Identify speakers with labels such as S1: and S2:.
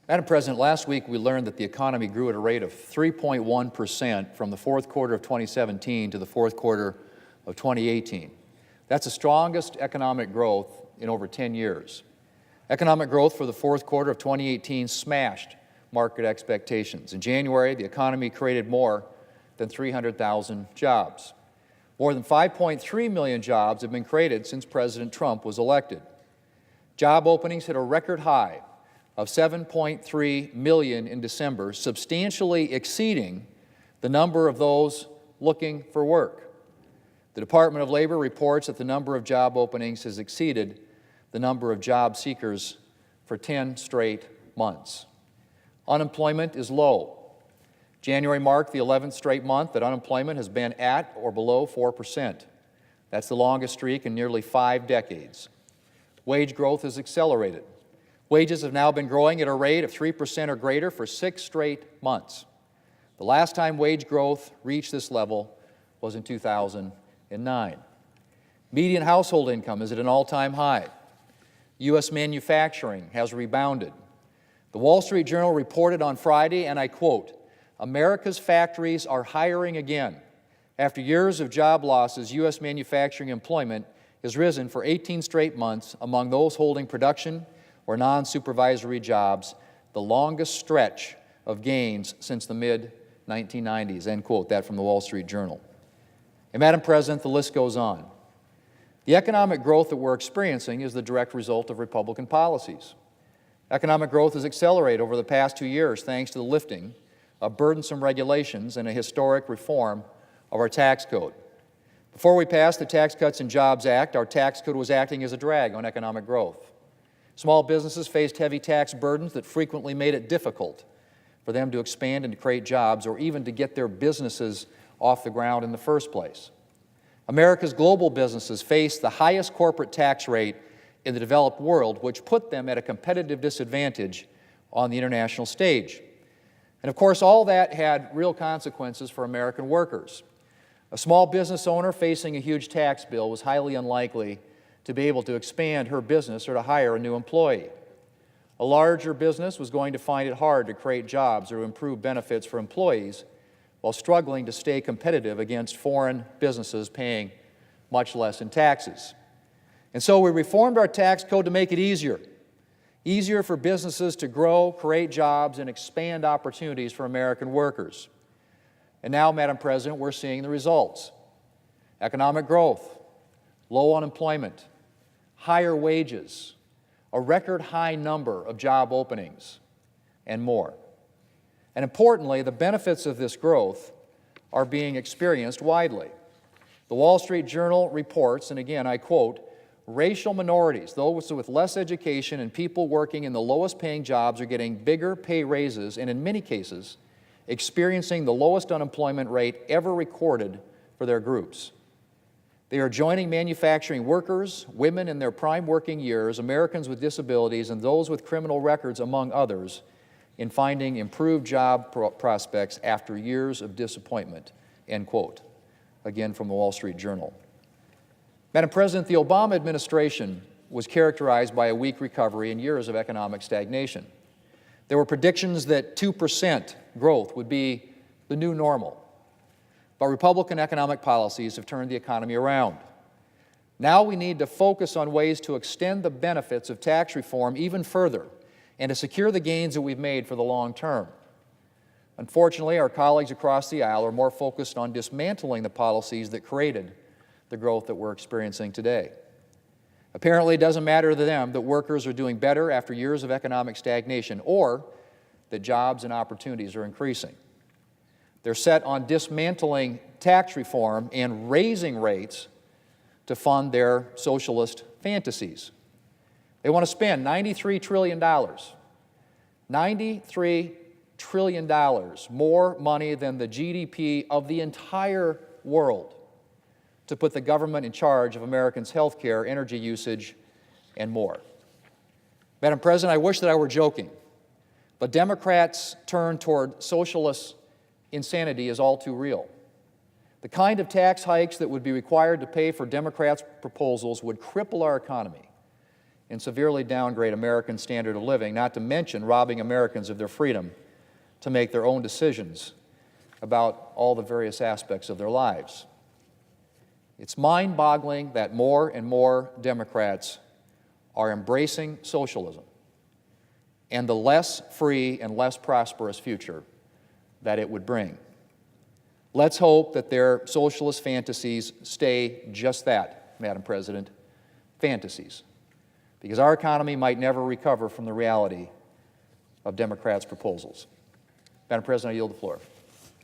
S1: Madam President, last week we learned that the economy grew at a rate of 3.1% from the fourth quarter of 2017 to the fourth quarter of 2018. That's the strongest economic growth in over 10 years. Economic growth for the fourth quarter of 2018 smashed market expectations. In January, the economy created more than 300,000 jobs. More than 5.3 million jobs have been created since President Trump was elected. Job openings hit a record high of 7.3 million in December, substantially exceeding the number of those looking for work. The Department of Labor reports that the number of job openings has exceeded the number of job seekers for 10 straight months. Unemployment is low. January marked the 11th straight month that unemployment has been at or below 4%. That's the longest streak in nearly 5 decades. Wage growth has accelerated. Wages have now been growing at a rate of 3% or greater for 6 straight months. The last time wage growth reached this level was in 2009. Median household income is at an all-time high. U.S. manufacturing has rebounded. The Wall Street Journal reported on Friday, and I quote, "America's factories are hiring again. After years of job losses, U.S. manufacturing employment has risen for 18 straight months among those holding production or non-supervisory jobs, the longest stretch of gains since the mid-1990s," end quote, that from the Wall Street Journal. And Madam President, the list goes on. The economic growth that we're experiencing is the direct result of Republican policies. Economic growth has accelerated over the past 2 years thanks to the lifting of burdensome regulations and a historic reform of our tax code. Before we passed the Tax Cuts and Jobs Act, our tax code was acting as a drag on economic growth. Small businesses faced heavy tax burdens that frequently made it difficult for them to expand and to create jobs or even to get their businesses off the ground in the first place. America's global businesses face the highest corporate tax rate in the developed world, which put them at a competitive disadvantage on the international stage. And of course, all that had real consequences for American workers. A small business owner facing a huge tax bill was highly unlikely to be able to expand her business or to hire a new employee. A larger business was going to find it hard to create jobs or improve benefits for employees while struggling to stay competitive against foreign businesses paying much less in taxes. And so we reformed our tax code to make it easier for businesses to grow, create jobs, and expand opportunities for American workers. And now, Madam President, we're seeing the results. Economic growth, low unemployment, higher wages, a record high number of job openings, and more. And importantly, the benefits of this growth are being experienced widely. The Wall Street Journal reports, and again I quote, "Racial minorities, those with less education and people working in the lowest paying jobs are getting bigger pay raises and in many cases experiencing the lowest unemployment rate ever recorded for their groups. They are joining manufacturing workers, women in their prime working years, Americans with disabilities, and those with criminal records, among others, in finding improved job prospects after years of disappointment," end quote. Again from the Wall Street Journal. Madam President, the Obama administration was characterized by a weak recovery and years of economic stagnation. There were predictions that 2% growth would be the new normal. But Republican economic policies have turned the economy around. Now we need to focus on ways to extend the benefits of tax reform even further and to secure the gains that we've made for the long term. Unfortunately, our colleagues across the aisle are more focused on dismantling the policies that created the growth that we're experiencing today. Apparently, it doesn't matter to them that workers are doing better after years of economic stagnation or that jobs and opportunities are increasing. They're set on dismantling tax reform and raising rates to fund their socialist fantasies. They want to spend $93 trillion, $93 trillion, more money than the GDP of the entire world, to put the government in charge of Americans' health care, energy usage, and more. Madam President, I wish that I were joking, but Democrats' turn toward socialist insanity is all too real. The kind of tax hikes that would be required to pay for Democrats' proposals would cripple our economy and severely downgrade American standard of living, not to mention robbing Americans of their freedom to make their own decisions about all the various aspects of their lives. It's mind-boggling that more and more Democrats are embracing socialism and the less free and less prosperous future that it would bring. Let's hope that their socialist fantasies stay just that, Madam President, fantasies, because our economy might never recover from the reality of Democrats' proposals. Madam President, I yield the floor.